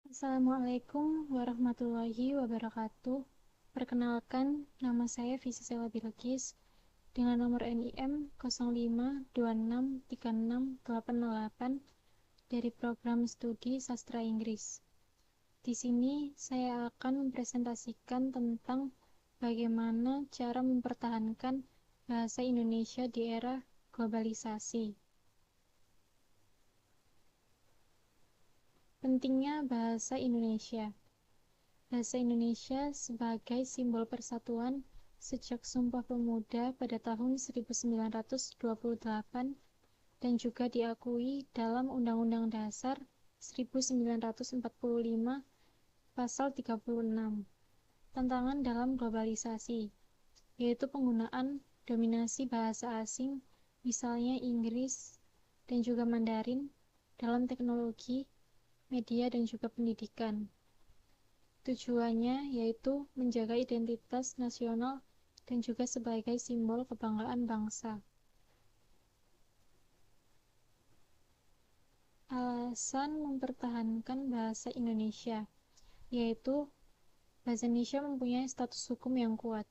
Assalamualaikum warahmatullahi wabarakatuh. Perkenalkan, nama saya Fisisela Bilqis dengan nomor NIM 05263686 dari program studi Sastra Inggris. Di sini saya akan mempresentasikan tentang bagaimana cara mempertahankan bahasa Indonesia di era globalisasi. Pentingnya bahasa Indonesia. Bahasa Indonesia sebagai simbol persatuan sejak Sumpah Pemuda pada tahun 1928 dan juga diakui dalam Undang-Undang Dasar 1945 Pasal 36. Tantangan dalam globalisasi, yaitu penggunaan dominasi bahasa asing, misalnya Inggris dan juga Mandarin, dalam teknologi, media, dan juga pendidikan. Tujuannya yaitu menjaga identitas nasional dan juga sebagai simbol kebanggaan bangsa. Alasan mempertahankan bahasa Indonesia, yaitu bahasa Indonesia mempunyai status hukum yang kuat.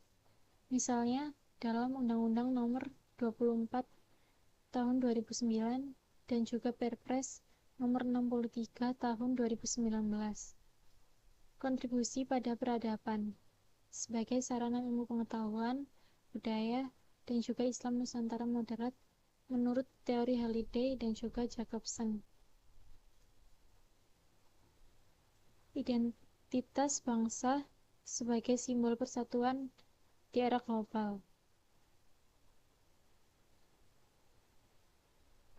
Misalnya dalam Undang-Undang Nomor 24 Tahun 2009 dan juga Perpres Nomor 63 Tahun 2019. Kontribusi pada peradaban sebagai sarana ilmu pengetahuan, budaya, dan juga Islam Nusantara moderat menurut teori Halliday dan juga Jacobson. Identitas bangsa sebagai simbol persatuan di era global.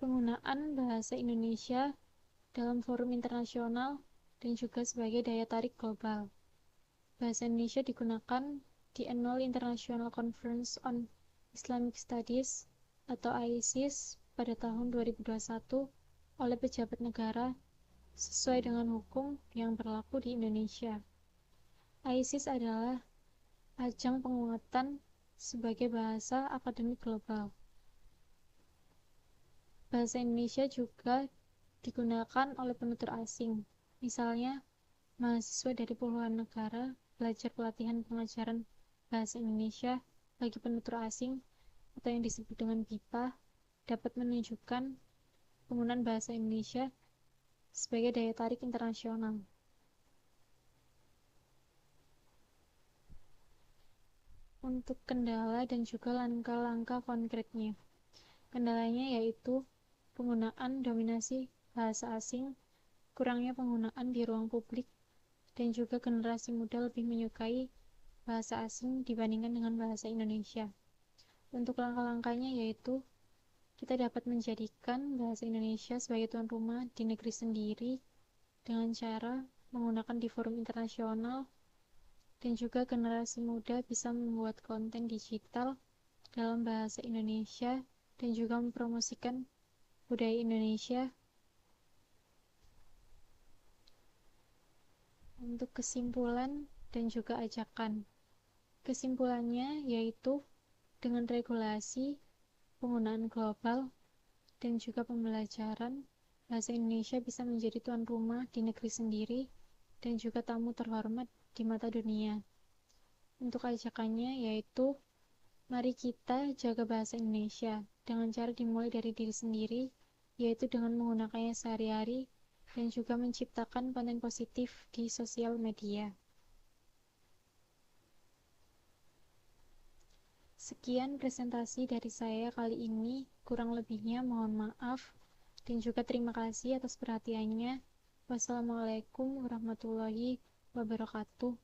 Penggunaan bahasa Indonesia dalam forum internasional dan juga sebagai daya tarik global. Bahasa Indonesia digunakan di Annual International Conference on Islamic Studies atau ISIS pada tahun 2021 oleh pejabat negara sesuai dengan hukum yang berlaku di Indonesia. ISIS adalah ajang penguatan sebagai bahasa akademik global. Bahasa Indonesia juga digunakan oleh penutur asing, misalnya mahasiswa dari puluhan negara belajar pelatihan pengajaran bahasa Indonesia bagi penutur asing atau yang disebut dengan BIPA dapat menunjukkan penggunaan bahasa Indonesia sebagai daya tarik internasional. Untuk kendala dan juga langkah-langkah konkretnya. Kendalanya yaitu penggunaan dominasi bahasa asing, kurangnya penggunaan di ruang publik, dan juga generasi muda lebih menyukai bahasa asing dibandingkan dengan bahasa Indonesia. Untuk langkah-langkahnya yaitu kita dapat menjadikan bahasa Indonesia sebagai tuan rumah di negeri sendiri dengan cara menggunakan di forum internasional, dan juga generasi muda bisa membuat konten digital dalam bahasa Indonesia dan juga mempromosikan budaya Indonesia. Untuk kesimpulan dan juga ajakan. Kesimpulannya yaitu dengan regulasi, penggunaan global, dan juga pembelajaran, bahasa Indonesia bisa menjadi tuan rumah di negeri sendiri dan juga tamu terhormat di mata dunia. Untuk ajakannya yaitu mari kita jaga bahasa Indonesia dengan cara dimulai dari diri sendiri, yaitu dengan menggunakannya sehari-hari dan juga menciptakan konten positif di sosial media. Sekian presentasi dari saya kali ini, kurang lebihnya mohon maaf dan juga terima kasih atas perhatiannya. Wassalamualaikum warahmatullahi wabarakatuh.